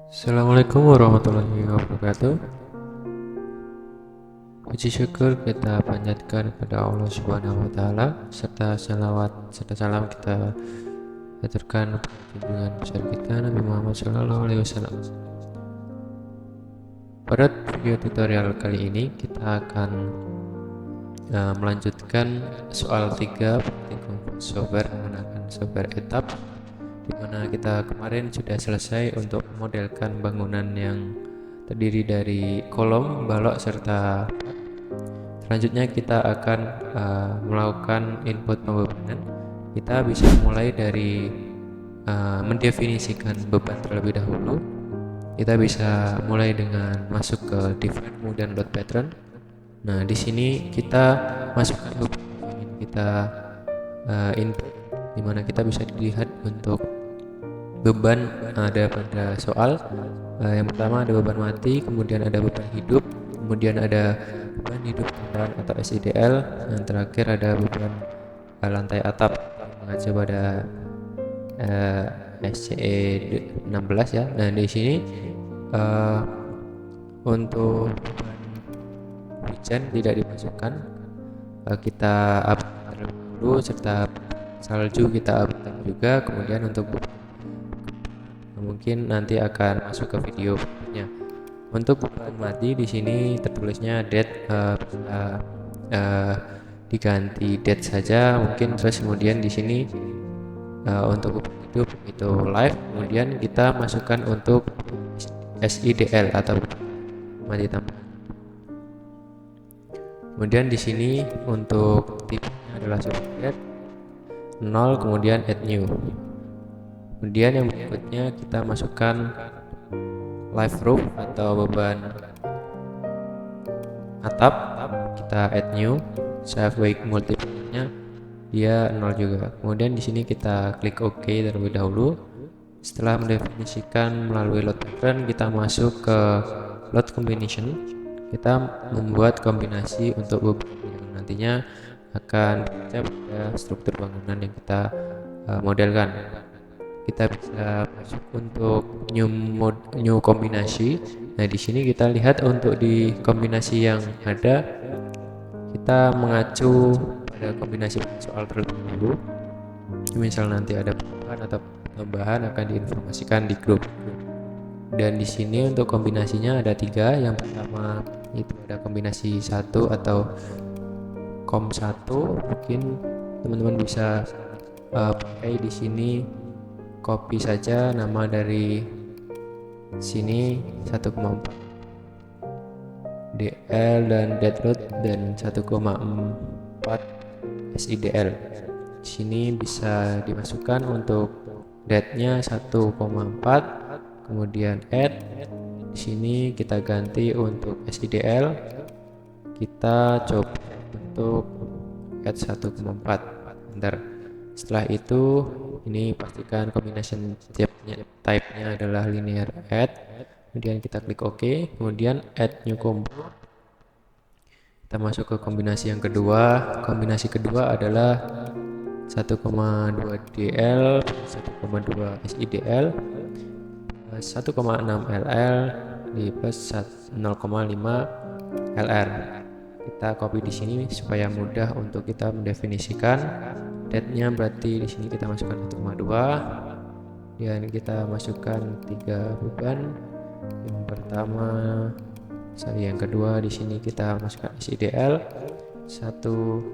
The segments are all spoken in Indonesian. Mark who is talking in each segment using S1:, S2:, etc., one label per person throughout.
S1: Assalamualaikum warahmatullahi wabarakatuh. Puji syukur kita panjatkan kepada Allah Subhanahu wa taala, serta salawat serta salam kita aturkan kepada junjungan besar kita Nabi Muhammad SAW. Pada video tutorial kali ini kita akan melanjutkan soal 3 praktikum software menggunakan software etap, di mana kita kemarin sudah selesai untuk memodelkan bangunan yang terdiri dari kolom, balok, serta selanjutnya kita akan melakukan input pembebanan. Kita bisa mulai dari mendefinisikan beban terlebih dahulu. Kita bisa mulai dengan masuk ke define, kemudian load pattern. Nah, di sini kita masukkan beban yang ingin kita input, dimana kita bisa dilihat untuk beban ada pada soal. Yang pertama ada beban mati, kemudian ada beban hidup, kemudian ada beban hidup kendaraan atau SIDL, yang terakhir ada beban lantai atap yang mengacu pada SCE 16 ya. Nah, di sini untuk beban hujan tidak dimasukkan, kita update terlebih dahulu, serta salju kita update juga. Kemudian untuk mungkin nanti akan masuk ke video berikutnya. Untuk beban mati di sini tertulisnya date, bisa diganti date saja mungkin. Terus kemudian di sini untuk beban hidup itu live, kemudian kita masukkan untuk SIDL atau mati tambahan. Kemudian di sini untuk tipenya adalah subject 0, kemudian add new. Kemudian yang berikutnya kita masukkan live roof atau beban atap, kita add new. Save wake multiplier-nya dia 0 juga. Kemudian di sini kita klik OK terlebih dahulu. Setelah mendefinisikan melalui load pattern, kita masuk ke load combination. Kita membuat kombinasi untuk beban yang nantinya akan bekerja pada struktur bangunan yang kita modelkan. Kita bisa masuk untuk new kombinasi. Nah, di sini kita lihat untuk di kombinasi yang ada, kita mengacu pada kombinasi soal terlebih dahulu. Misal nanti ada perubahan atau tambahan akan diinformasikan di grup. Dan di sini untuk kombinasinya ada 3. Yang pertama itu ada kombinasi 1 atau kom 1. Mungkin teman-teman bisa pakai di sini copy saja nama dari sini 1,4 DL dan deadload dan 1,4 SIDL. Di sini bisa dimasukkan untuk date-nya 1,4, kemudian add. Di sini kita ganti untuk SIDL, kita coba untuk add 1,4. Bentar. Setelah itu ini pastikan combination type-nya adalah linear add. Kemudian kita klik OK, kemudian add new combo. Kita masuk ke kombinasi yang kedua. Kombinasi kedua adalah 1,2 DL, 1,2 SIDL, 1,6 LL di plus 0,5 LR. Kita copy di sini supaya mudah untuk kita mendefinisikan. Date-nya berarti di sini kita masukkan 1,2 dan kita masukkan 3 beban. Yang pertama, yang kedua di sini kita masukkan SIDL 1,2.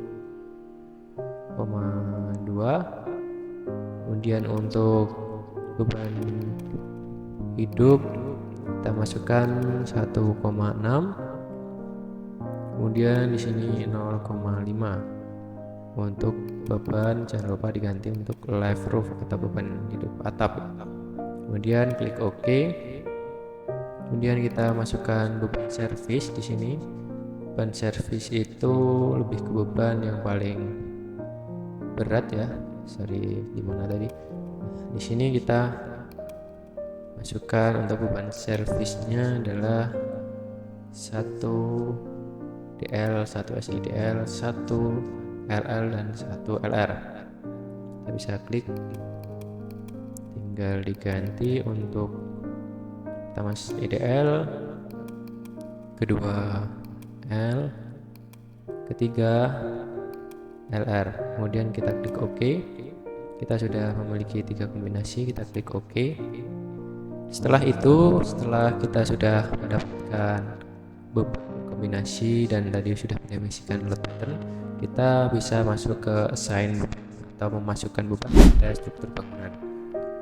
S1: Kemudian untuk beban hidup kita masukkan 1,6. Kemudian di sini 0,5 untuk beban, jangan lupa diganti untuk live roof atau beban hidup atap. Kemudian klik OK. Kemudian kita masukkan beban service di sini. Beban service itu lebih ke beban yang paling berat ya. Sorry, di mana tadi? Di sini kita masukkan untuk beban service-nya adalah 1 DL, 1 SIDL, 1 LL dan 1 LR. Kita bisa klik, tinggal diganti untuk pertama IDL, kedua L, ketiga LR. Kemudian kita klik OK. Kita sudah memiliki 3 kombinasi, kita klik OK. Setelah itu, setelah kita sudah mendapatkan beberapa kombinasi dan tadi sudah mendefinisikan load pattern, kita bisa masuk ke assign atau memasukkan beban pada struktur bangunan.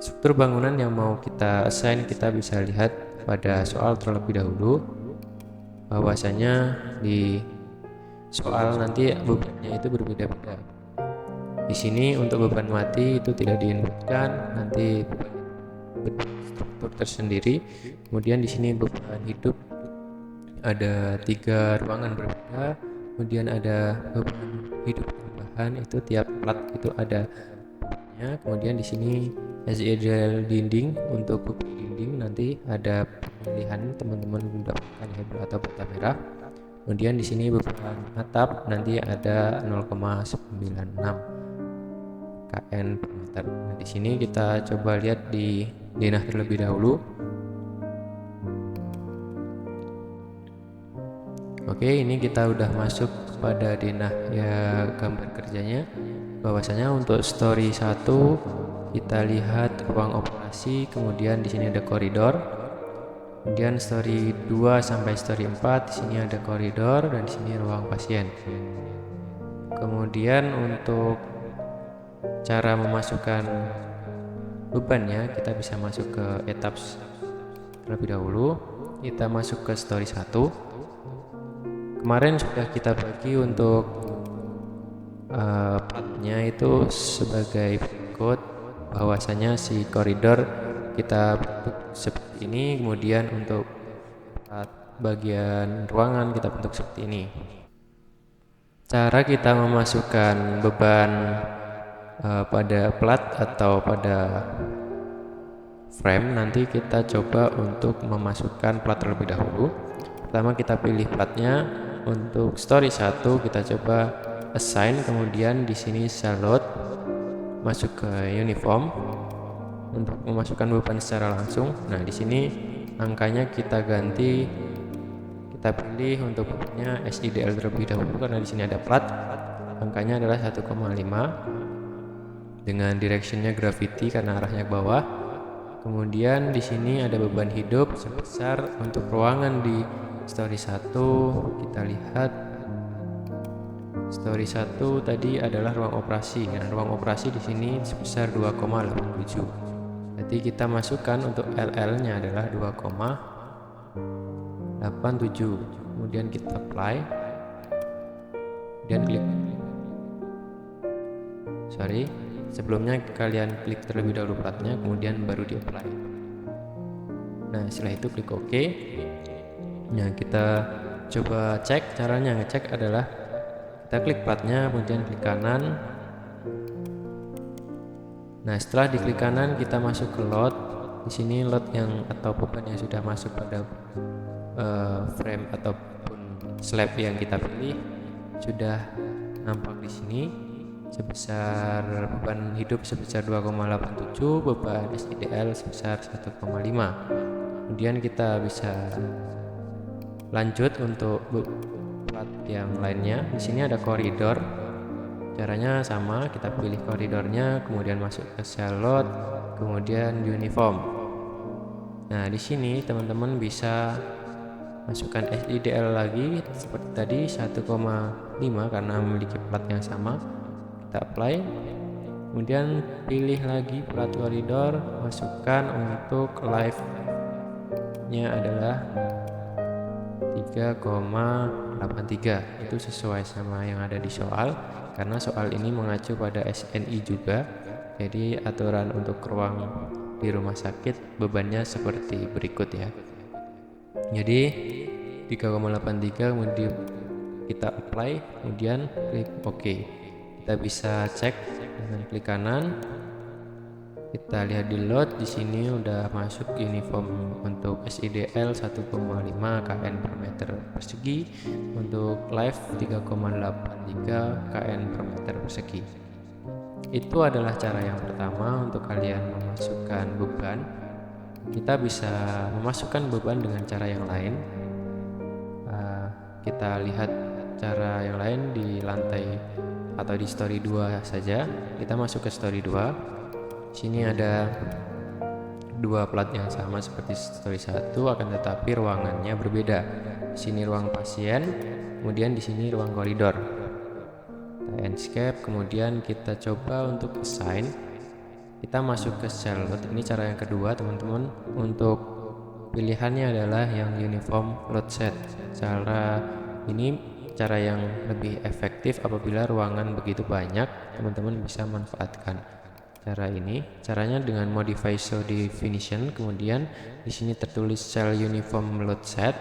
S1: Struktur bangunan yang mau kita assign, kita bisa lihat pada soal terlebih dahulu, bahwasanya di soal nanti bebannya itu berbeda-beda. Di sini untuk beban mati itu tidak diinputkan, nanti beban struktur tersendiri. Kemudian di sini beban hidup ada 3 ruangan berbeda. Kemudian ada beban hidup tambahan, itu tiap plat itu ada bebannya. Kemudian di sini SIDL dinding, untuk beban dinding nanti ada pilihan teman-teman mendapatkan label atau bata merah. Kemudian di sini beban atap nanti ada 0,96 kN per meter. Nah, di sini kita coba lihat di denah terlebih dahulu. Oke, ini kita udah masuk pada denah ya, gambar kerjanya. Bahwasanya untuk story 1 kita lihat ruang operasi, kemudian di sini ada koridor. Kemudian story 2 sampai story 4 di sini ada koridor dan di sini ruang pasien. Kemudian untuk cara memasukkan bebannya, kita bisa masuk ke etap terlebih dahulu. Kita masuk ke story 1. Kemarin sudah kita bagi untuk platnya itu sebagai berikut, bahwasanya si koridor kita bentuk seperti ini, kemudian untuk plat bagian ruangan kita bentuk seperti ini. Cara kita memasukkan beban pada plat atau pada frame, nanti kita coba untuk memasukkan plat terlebih dahulu. Pertama kita pilih platnya. Untuk story 1 kita coba assign, kemudian di sini salot, masuk ke uniform untuk memasukkan beban secara langsung. Nah, di sini angkanya kita ganti, kita pilih untuk bebannya SIDL terlebih dahulu karena di sini ada plat. Angkanya adalah 1,5 dengan directionnya gravity karena arahnya ke bawah. Kemudian di sini ada beban hidup sebesar, untuk ruangan di story 1 kita lihat story 1 tadi adalah ruang operasi, dan ruang operasi di sini sebesar 2,87. Jadi kita masukkan untuk LL-nya adalah 2,87. Kemudian kita apply dan klik. Sebelumnya kalian klik terlebih dahulu platnya, kemudian baru di apply. Nah, setelah itu klik OK. Nah, kita coba cek. Caranya ngecek adalah kita klik platnya, kemudian klik kanan. Nah, setelah diklik kanan kita masuk ke load. Di sini load yang atau beban yang sudah masuk pada frame ataupun slab yang kita pilih sudah nampak di sini, sebesar beban hidup sebesar 2,87, beban SIDL sebesar 1,5. Kemudian kita bisa lanjut untuk plat yang lainnya. Di sini ada koridor. Caranya sama, kita pilih koridornya, kemudian masuk ke cell load, kemudian uniform. Nah, di sini teman-teman bisa masukkan SIDL lagi seperti tadi 1,5 karena memiliki plat yang sama. Kita apply. Kemudian pilih lagi plat koridor, masukkan untuk live nya adalah 3,83. Itu sesuai sama yang ada di soal, karena soal ini mengacu pada SNI juga. Jadi aturan untuk ruang di rumah sakit bebannya seperti berikut ya. Jadi 3,83, kemudian kita apply, kemudian klik OK. Kita bisa cek dengan klik kanan. Kita lihat di load, di sini udah masuk uniform untuk SIDL 1,5 kN per meter persegi, untuk live 3,83 kN per meter persegi. Itu adalah cara yang pertama untuk kalian memasukkan beban kita bisa memasukkan beban dengan cara yang lain. Kita lihat cara yang lain di lantai atau di story 2 saja. Kita masuk ke story 2. Sini ada dua plat yang sama seperti story 1, akan tetapi ruangannya berbeda. Di sini ruang pasien, kemudian di sini ruang koridor. Kita escape, kemudian kita coba untuk assign. Kita masuk ke cell load. Ini cara yang kedua, teman-teman. Untuk pilihannya adalah yang uniform load set. Ini cara yang lebih efektif apabila ruangan begitu banyak. Teman-teman bisa manfaatkan cara ini. Caranya dengan modify show definition, kemudian di sini tertulis cell uniform load set,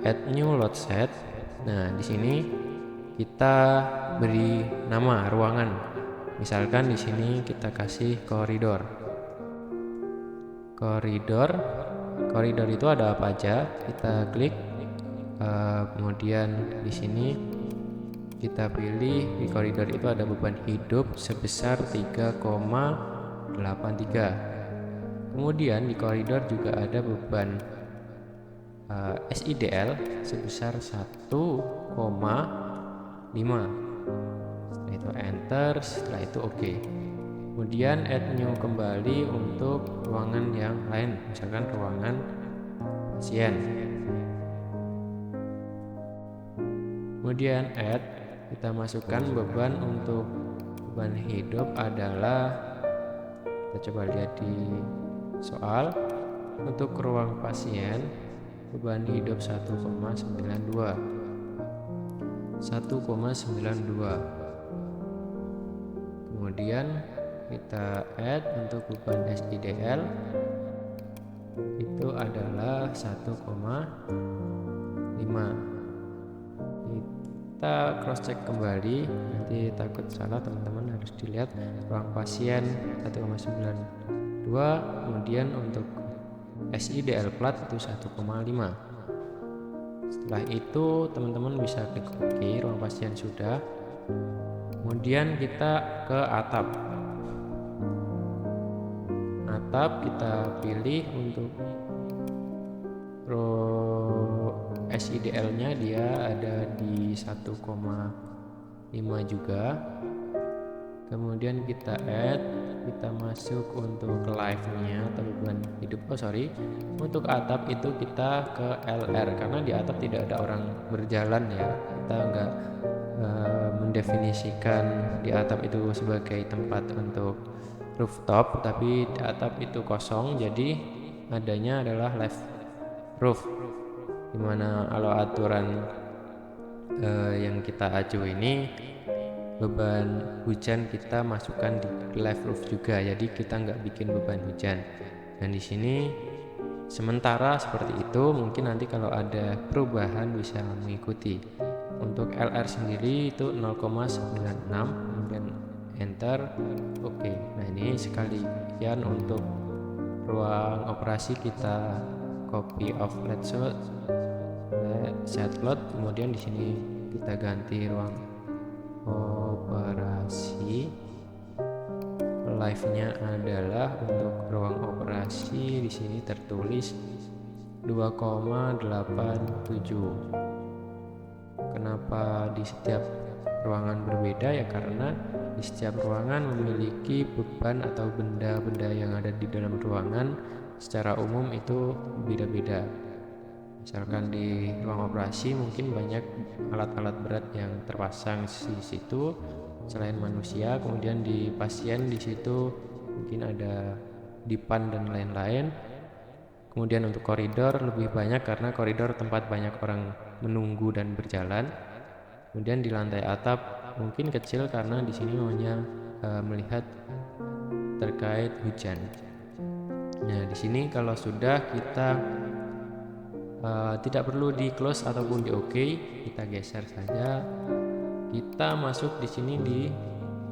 S1: add new load set. Nah, di sini kita beri nama ruangan. Misalkan di sini kita kasih koridor. Koridor itu ada apa aja? Kita klik, kemudian di sini kita pilih di koridor itu ada beban hidup sebesar 3,83. Kemudian di koridor juga ada beban SIDL sebesar 1,5. Setelah itu enter, setelah itu oke. Kemudian add new kembali untuk ruangan yang lain, misalkan ruangan pasien. Kemudian add, kita masukkan beban. Untuk beban hidup adalah, kita coba lihat di soal, untuk ruang pasien beban hidup 1,92. Kemudian kita add untuk beban SIDL itu adalah 1,5. Kita cross check kembali, nanti takut salah teman-teman, harus dilihat ruang pasien 1,92, kemudian untuk SIDL plat itu 1,5. Setelah itu teman-teman bisa klik OK, ruang pasien sudah. Kemudian kita ke atap. Kita pilih untuk SIDL nya dia ada di 1,5 juga. Kemudian kita add, kita masuk untuk live nya atau beban hidup. Untuk atap itu kita ke LR, karena di atap tidak ada orang berjalan ya. Kita enggak mendefinisikan di atap itu sebagai tempat untuk rooftop, tapi di atap itu kosong, jadi adanya adalah left roof, dimana kalau aturan yang kita acu ini beban hujan kita masukkan di left roof juga, jadi kita nggak bikin beban hujan. Dan di sini sementara seperti itu, mungkin nanti kalau ada perubahan bisa mengikuti. Untuk LR sendiri itu 0,96, kemudian enter, oke. Nah, ini sekalian untuk ruang operasi kita copy of set load, kemudian di sini kita ganti ruang operasi. Live nya adalah untuk ruang operasi, di sini tertulis 2,87. Kenapa di setiap ruangan berbeda ya? Karena di setiap ruangan memiliki beban atau benda-benda yang ada di dalam ruangan secara umum itu beda-beda. Misalkan di ruang operasi mungkin banyak alat-alat berat yang terpasang di situ selain manusia. Kemudian di pasien di situ mungkin ada dipan dan lain-lain. Kemudian untuk koridor lebih banyak karena koridor tempat banyak orang menunggu dan berjalan. Kemudian di lantai atap mungkin kecil karena di sini hanya melihat terkait hujan. Nah, di sini kalau sudah kita tidak perlu di close ataupun di OK, kita geser saja. Kita masuk di sini di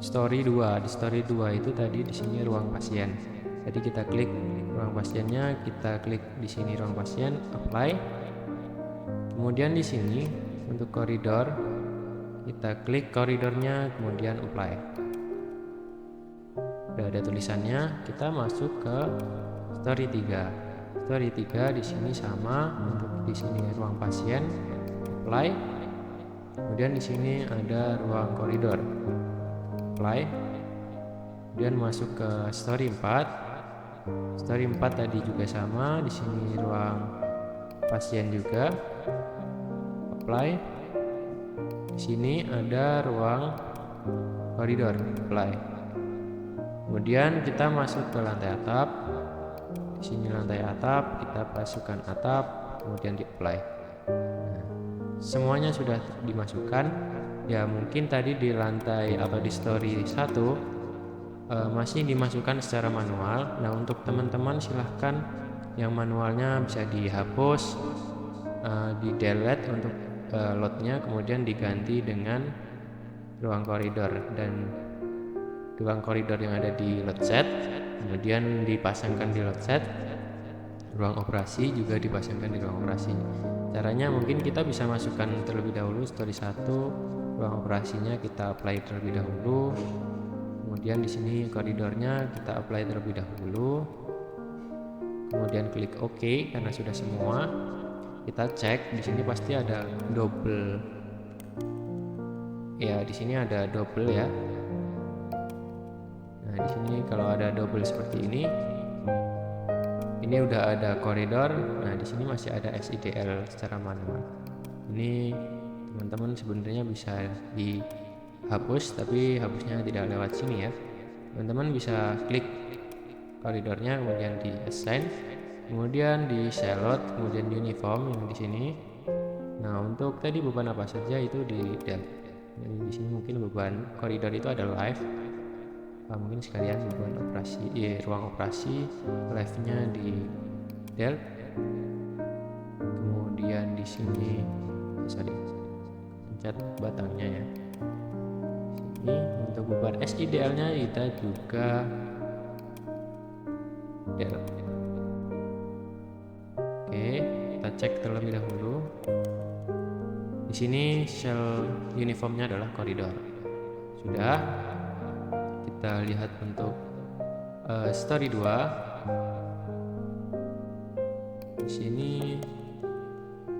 S1: story 2. Di story 2 itu tadi di sini ruang pasien. Jadi kita klik ruang pasiennya, kita klik di sini ruang pasien, apply. Kemudian di sini untuk koridor kita klik koridornya, kemudian apply. Udah ada tulisannya, kita masuk ke story 3. Story 3 di sini sama, untuk di sini ruang pasien, apply. Kemudian di sini ada ruang koridor, apply. Kemudian masuk ke story 4. Story 4 tadi juga sama, di sini ruang pasien juga, apply. Di sini ada ruang koridor, apply. Kemudian kita masuk ke lantai atap. Di sini lantai atap, kita masukkan atap, kemudian di apply. Nah, semuanya sudah dimasukkan. Ya mungkin tadi di lantai atau di story 1 masih dimasukkan secara manual. Nah, untuk teman-teman silahkan yang manualnya bisa dihapus, di delete untuk loadnya, kemudian diganti dengan ruang koridor, dan ruang koridor yang ada di load set kemudian dipasangkan di load set. Ruang operasi juga dipasangkan di ruang operasi. Caranya mungkin kita bisa masukkan terlebih dahulu story 1, ruang operasinya kita apply terlebih dahulu. Kemudian di sini koridornya kita apply terlebih dahulu. Kemudian klik OK karena sudah semua. Kita cek di sini pasti ada double. Ya, di sini ada double ya. Nah, di sini kalau ada double seperti ini udah ada koridor. Nah, di sini masih ada SIDL secara manual. Ini teman-teman sebenarnya bisa dihapus, tapi hapusnya tidak lewat sini ya. Teman-teman bisa klik koridornya, kemudian di assign, kemudian di select, kemudian uniform yang di sini. Nah, untuk tadi beban apa saja itu di del. Jadi di sini mungkin beban koridor itu ada live. Mungkin sekalian beban operasi, ruang operasi live-nya di del. Kemudian di sini pencet batangnya ya. Sini untuk beban SIDL-nya kita juga del. Oke, kita cek terlebih dahulu. Di sini sel uniformnya adalah koridor. Sudah. Kita lihat untuk story 2. Di sini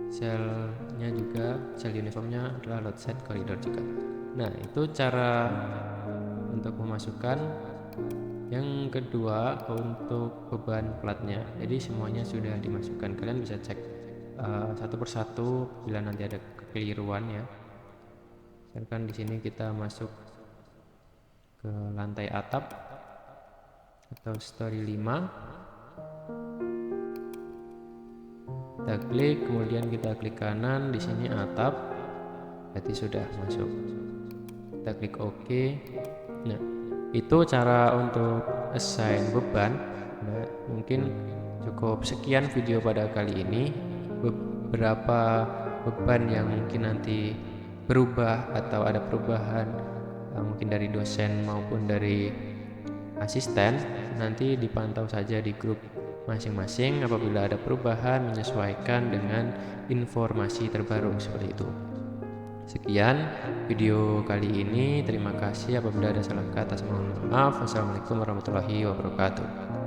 S1: selnya juga, sel uniformnya adalah load set koridor juga. Nah, itu cara untuk memasukkan. Yang kedua untuk beban platnya. Jadi semuanya sudah dimasukkan. Kalian bisa cek satu persatu bila nanti ada kekeliruan ya. Misalkan di sini kita masuk ke lantai atap atau story 5, kita klik, kemudian kita klik kanan, di sini atap, berarti sudah masuk. Kita klik OK. Nah, itu cara untuk assign beban. Nah, mungkin cukup sekian video pada kali ini. Beberapa beban yang mungkin nanti berubah atau ada perubahan mungkin dari dosen maupun dari asisten, nanti dipantau saja di grup masing-masing. Apabila ada perubahan, menyesuaikan dengan informasi terbaru seperti itu. Sekian video kali ini. Terima kasih. Apabila ada salah kata, mohon maaf. Wassalamualaikum warahmatullahi wabarakatuh.